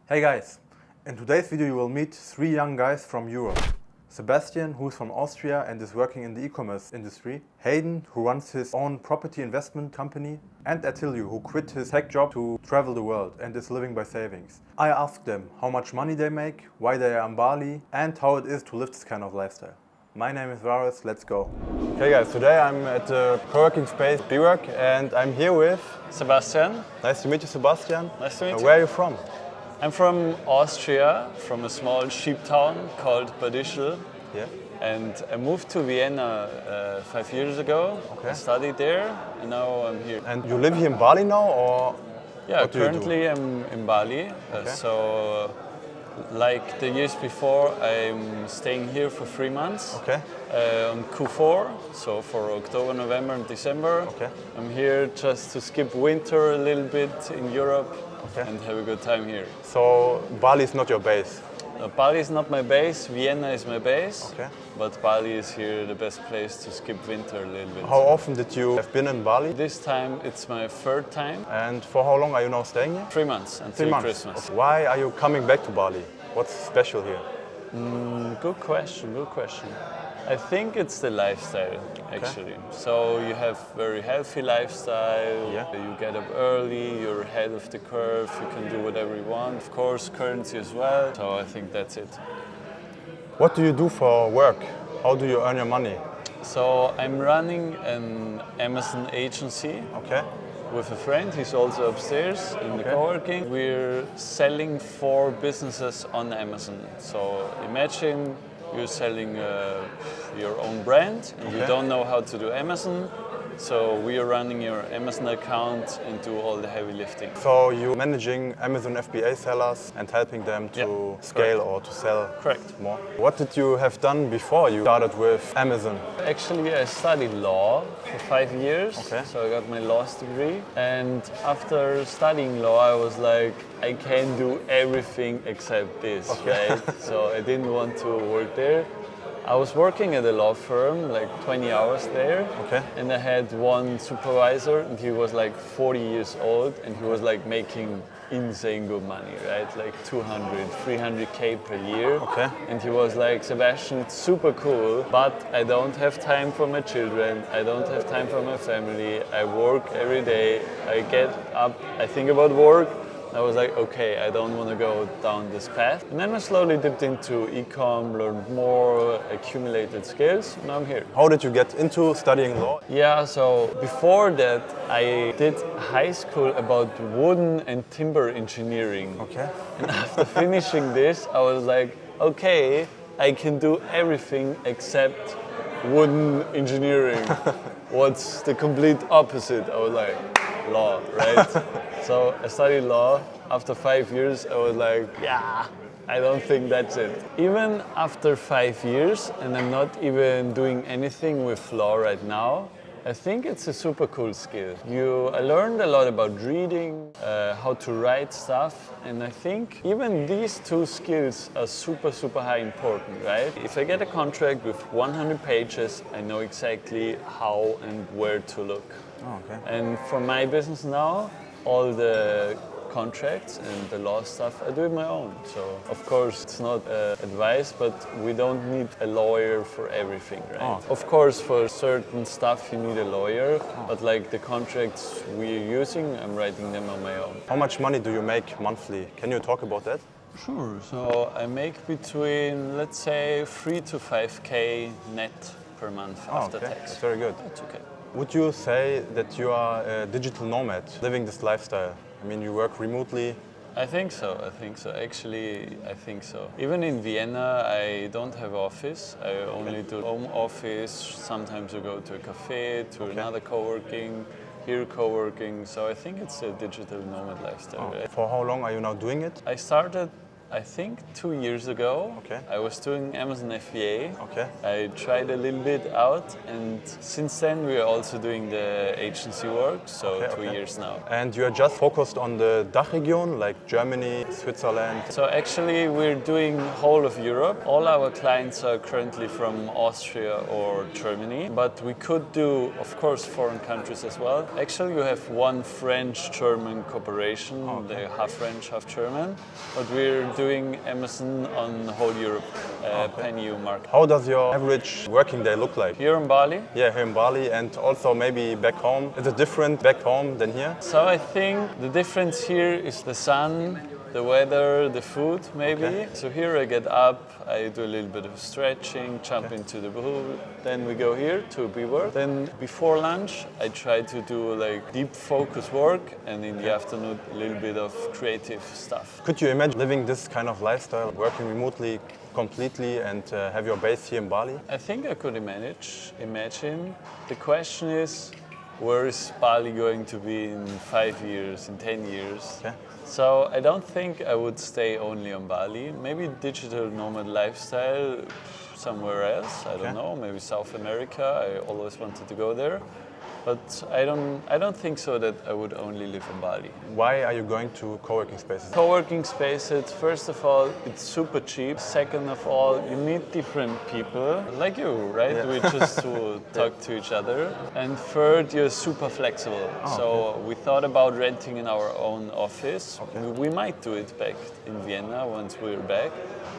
Hey guys, in today's video you will meet three young guys from Europe. Sebastian, who's from Austria and is working in the e-commerce industry. Hayden, who runs his own property investment company. And Atilio, who quit his tech job to travel the world and is living by savings. I asked them how much money they make, why they are in Bali, and how it is to live this kind of lifestyle. My name is Vares, let's go. Hey guys, today I'm at the co-working space Biwak and I'm here with Sebastian. Nice to meet you, Sebastian. Nice to meet you. Where are you from? I'm from Austria, from a small sheep town called DIGITAL. Yeah. And I moved to Vienna 5 years ago. Okay. I studied there and now I'm here. And you live here in Bali now, or Yeah, what do you do? currently I'm in Bali. Okay. So like the years before, I'm staying here for 3 months. Okay. On Q4, so for October, November and December. Okay. I'm here just to skip winter a little bit in Europe. Okay. And have a good time here. So Bali is not your base? Bali is not my base, Vienna is my base, Okay. but Bali is here the best place to skip winter a little bit. How often did you have been in Bali? This time it's my third time, And for how long are you now staying here? 3 months until 3 months. Christmas. Why are you coming back to Bali? What's special here? Good question, good question. I think it's the lifestyle actually. So you have very healthy lifestyle, Yeah. you get up early, you're ahead of the curve, you can do whatever you want. Of course, currency as well, so I think that's it. What do you do for work? How do you earn your money? So I'm running an Amazon agency. Okay. With a friend, he's also upstairs in the Okay. co-working. We're selling for businesses on Amazon. So imagine you're selling your own brand and you Okay. don't know how to do Amazon. So we are running your Amazon account and do all the heavy lifting. So you're managing Amazon FBA sellers and helping them to Yeah, scale correct. or to sell Correct. more. What did you have done before you started with Amazon? Actually, I studied law for 5 years, Okay. so I got my law's degree. And after studying law, I was like, I can do everything except this, right? So I didn't want to work there. I was working at a law firm, like 20 hours there, Okay. and I had one supervisor, and he was like 40 years old, and he was like making insane good money, right? Like 200, 300K per year. Okay. And he was like, Sebastian, it's super cool, but I don't have time for my children, I don't have time for my family, I work every day, I get up, I think about work. I was like, okay, I don't want to go down this path. And then I slowly dipped into e-com, learned more, accumulated skills, and now I'm here. How did you get into studying law? Yeah, so before that, I did high school about wooden and timber engineering. Okay. And after finishing this, I was like, okay, I can do everything except wooden engineering. What's the complete opposite? I was like, law, right? So I studied law. After 5 years, I was like, yeah, I don't think that's it. Even after 5 years, and I'm not even doing anything with law right now, I think it's a super cool skill. I learned a lot about reading, how to write stuff, and I think even these two skills are super, super high important, right? If I get a contract with 100 pages, I know exactly how and where to look. Oh, okay. And for my business now, all the contracts and the law stuff, I do it my own. So of course it's not advice, but we don't need a lawyer for everything, right? Oh. Of course for certain stuff you need a lawyer, but like the contracts we're using, I'm writing them on my own. How much money do you make monthly? Can you talk about that? Sure. So I make between, let's say, 3 to 5K net per month after okay. tax. That's very good. That's okay. Would you say that you are a digital nomad, living this lifestyle? I mean, you work remotely. I think so. Actually, I think so. Even in Vienna, I don't have office. I only do home office. Sometimes I go to a cafe, to another co-working, here co-working. So I think it's a digital nomad lifestyle. Right? For how long are you now doing it? I started I think 2 years ago. Okay. I was doing Amazon FBA. Okay. I tried a little bit out, and since then we are also doing the agency work, so Okay, 2 okay. years now. And you are just focused on the DACH region, like Germany, Switzerland. So actually we're doing whole of Europe. All our clients are currently from Austria or Germany, but we could do, of course, foreign countries as well. Actually, you have one French-German cooperation. They're half French, half German, but we're doing Amazon on whole Europe, pan-EU market. How does your average working day look like? Here in Bali. Yeah, here in Bali, and also maybe back home. Is it different back home than here? So I think the difference here is the sun, the weather, the food maybe. Okay. So here I get up, I do a little bit of stretching, jump into the pool, then we go here to work. Then before lunch I try to do like deep focus work, and in the afternoon a little bit of creative stuff. Could you imagine living this kind of lifestyle, working remotely completely and have your base here in Bali? I think I could imagine. The question is, where is Bali going to be in 5 years, in 10 years? Okay. So I don't think I would stay only on Bali. Maybe digital nomad lifestyle somewhere else. I don't know. Maybe South America. I always wanted to go there. But I don't think so that I would only live in Bali. Why are you going to co-working spaces? Co-working spaces, first of all, it's super cheap. Second of all, you meet different people, like you, right? Yeah. We just to talk to each other. And third, you're super flexible. So we thought about renting in our own office. We might do it back in Vienna once we're back.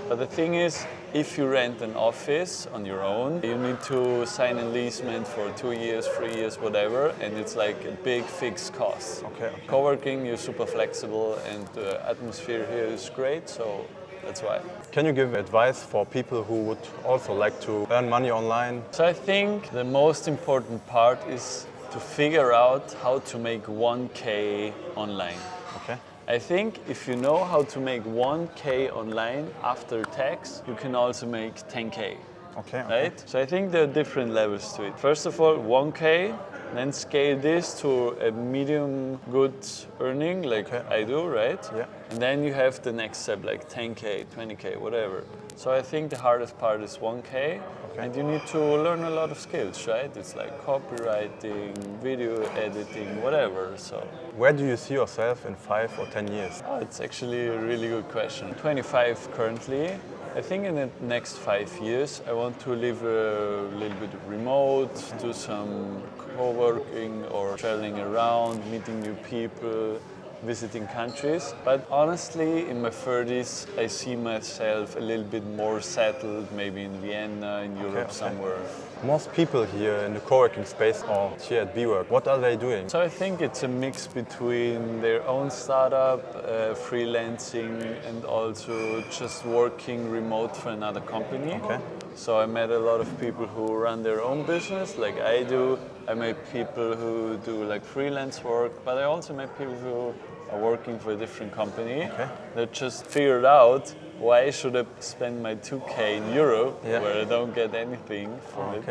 But the thing is, if you rent an office on your own, you need to sign a leasement for 2 years, 3 years, whatever, and it's like a big fixed cost. Okay. Co-working, you're super flexible, and the atmosphere here is great, so that's why. Can you give advice for people who would also like to earn money online? So I think the most important part is to figure out how to make 1K online. Okay. I think if you know how to make 1K online after tax, you can also make 10K. Okay. Right? So I think there are different levels to it. First of all, 1K, then scale this to a medium good earning, like I do, right? Yeah. And then you have the next step, like 10K, 20K, whatever. So I think the hardest part is 1K, and you need to learn a lot of skills, right? It's like copywriting, video editing, whatever. So Where do you see yourself in 5 or 10 years? it's actually a really good question. 25 currently. I think in the next 5 years, I want to live a little bit remote, do some co-working or traveling around, meeting new people, visiting countries. But honestly, in my 30s, I see myself a little bit more settled, maybe in Vienna, in Europe, somewhere. Most people here in the co-working space or here at BWork, what are they doing? So I think it's a mix between their own startup, freelancing, and also just working remote for another company. Okay. So I met a lot of people who run their own business, like I do. I met people who do like freelance work, but I also met people who are working for a different company that just figured out, why should I spend my 2K in Europe where I don't get anything from it?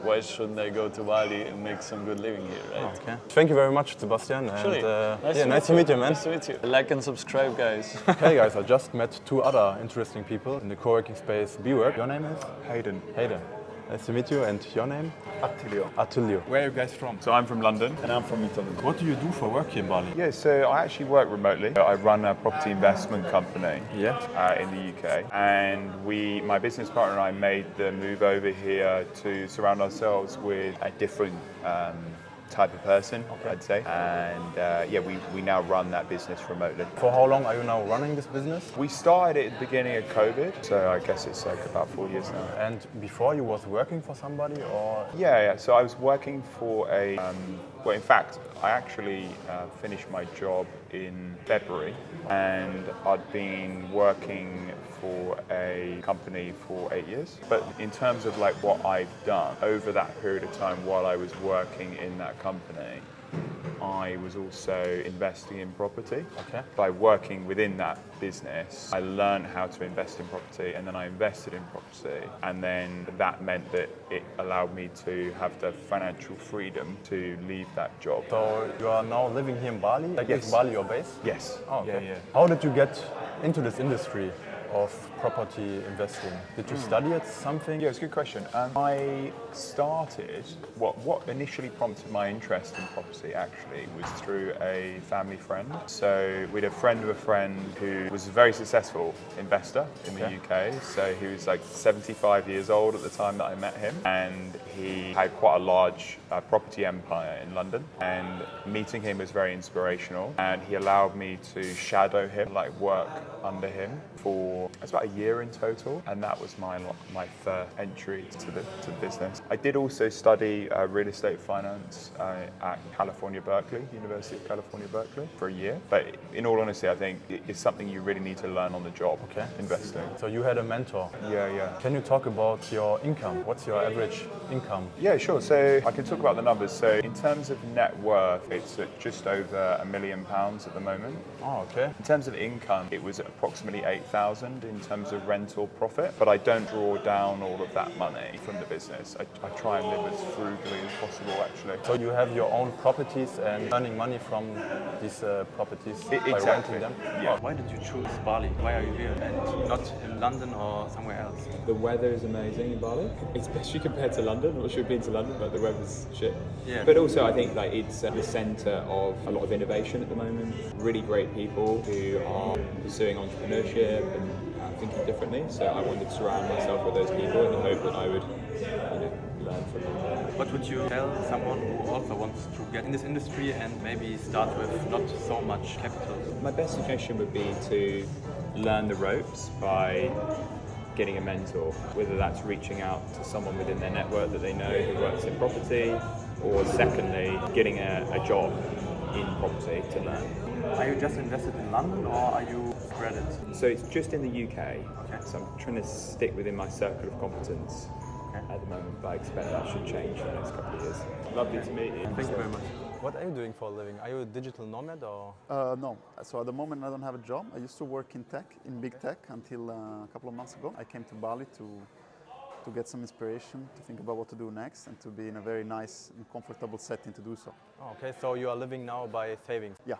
Why shouldn't I go to Bali and make some good living here, right? Okay. Thank you very much, Sebastian. Surely. And, nice to meet you, man. Nice to meet you. Like and subscribe, guys. Okay, guys, I just met 2 other interesting people in the co-working space BWork. Your name is? Hayden. Hayden. Nice to meet you. And your name? Atilio. Atilio. Where are you guys from? So I'm from London. And I'm from Italy. What do you do for work here in Bali? Yeah, so I actually work remotely. I run a property investment company in the UK. And my business partner and I made the move over here to surround ourselves with a different type of person, I'd say. And we now run that business remotely. For how long are you now running this business? We started at the beginning of COVID, so I guess it's like about 4 years now. And before you was working for somebody or? Yeah. So I was working for well, in fact, I actually finished my job in February, and I'd been working for a company for 8 years. But in terms of like what I've done over that period of time while I was working in that company, I was also investing in property. Okay. By working within that business, I learned how to invest in property, and then I invested in property. And then that meant that it allowed me to have the financial freedom to leave that job. So you are now living here in Bali? Like Yes. is Bali your base? Yes. Oh, okay. Yeah. How did you get into this industry of property investing? Did you study it something? Yeah, it's a good question. I started, what initially prompted my interest in property actually was through a family friend. So we had a friend of a friend who was a very successful investor in the UK. So he was like 75 years old at the time that I met him, and he had quite a large property empire in London, and meeting him was very inspirational, and he allowed me to shadow him, like work under him for it's about a year in total, and that was my first entry to the business. I did also study real estate finance at University of California, Berkeley, for a year. But in all honesty, I think it's something you really need to learn on the job, investing. So you had a mentor. Yeah. Can you talk about your income? What's your average income? Yeah, sure. So I can talk about the numbers. So in terms of net worth, it's at just over £1 million at the moment. Oh, okay. In terms of income, it was approximately 8,000 in terms of rental profit, but I don't draw down all of that money from the business. I try and live as frugally as possible, actually. So you have your own properties and earning money from these properties by renting them? Yeah. Why did you choose Bali? Why are you here and not in London or somewhere else? The weather is amazing in Bali, especially compared to London. I'm not sure you've been to London, but the weather's shit. Yeah. But also I think like it's the centre of a lot of innovation at the moment. Really great people who are pursuing entrepreneurship and thinking differently. So I wanted to surround myself with those people in the hope that I would, learn from them. What would you tell someone who also wants to get in this industry and maybe start with not so much capital? My best suggestion would be to learn the ropes by getting a mentor, whether that's reaching out to someone within their network that they know who works in property, or secondly, getting a job in property to learn. Are you just invested in London or are you spread it? So it's just in the UK, so I'm trying to stick within my circle of competence at the moment, but I expect that should change in the next couple of years. Lovely to meet you. Thank you very much. What are you doing for a living? Are you a digital nomad or? No. So at the moment I don't have a job. I used to work in tech, in big tech, until a couple of months ago. I came to Bali to get some inspiration, to think about what to do next, and to be in a very nice and comfortable setting to do so. Oh, okay, so you are living now by savings. Yeah.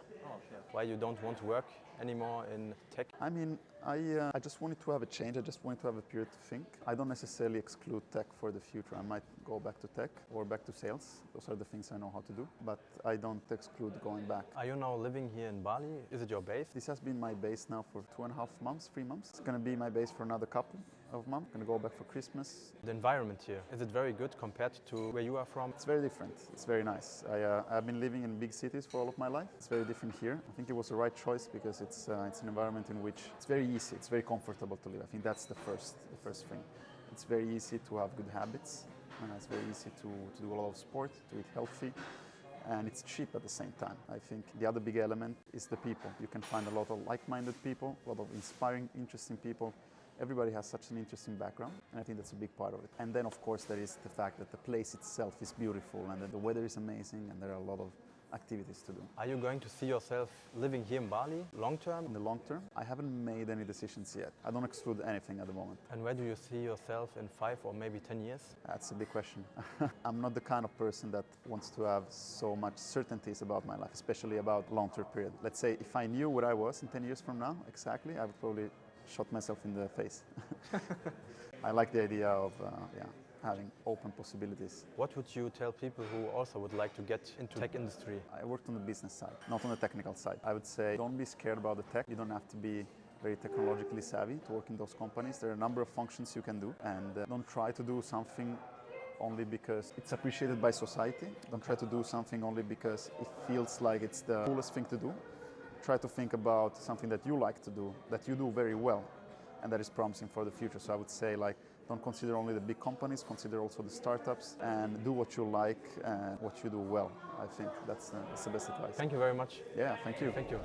Why you don't want to work anymore in tech? I mean, I just wanted to have a change. I just wanted to have a period to think. I don't necessarily exclude tech for the future. I might go back to tech or back to sales. Those are the things I know how to do, but I don't exclude going back. Are you now living here in Bali? Is it your base? This has been my base now for 2.5 months, 3 months. It's going to be my base for another couple of months. I'm going to go back for Christmas. The environment here, is it very good compared to where you are from? It's very different. It's very nice. I've been living in big cities for all of my life. It's very different here. I think it was the right choice because it's an environment in which it's very easy. It's very comfortable to live. I think that's the first thing. It's very easy to have good habits. It's very easy to do a lot of sport, to eat healthy. And it's cheap at the same time. I think the other big element is the people. You can find a lot of like-minded people, a lot of inspiring, interesting people. Everybody has such an interesting background, and I think that's a big part of it. And then, of course, there is the fact that the place itself is beautiful, and that the weather is amazing, and there are a lot of activities to do. Are you going to see yourself living here in Bali long term? In the long term, I haven't made any decisions yet. I don't exclude anything at the moment. And where do you see yourself in 5 or maybe 10 years? That's a big question. I'm not the kind of person that wants to have so much certainties about my life, especially about long-term period. Let's say if I knew where I was in 10 years from now, exactly, I would probably shot myself in the face. I like the idea of having open possibilities. What would you tell people who also would like to get into tech industry? I worked on the business side, not on the technical side. I would say don't be scared about the tech. You don't have to be very technologically savvy to work in those companies. There are a number of functions you can do, and don't try to do something only because it's appreciated by society. Don't try to do something only because it feels like it's the coolest thing to do. Try to think about something that you like to do, that you do very well, and that is promising for the future. So I would say, don't consider only the big companies, consider also the startups, and do what you like and what you do well. I think that's the best advice. Thank you very much. Yeah, thank you. Thank you.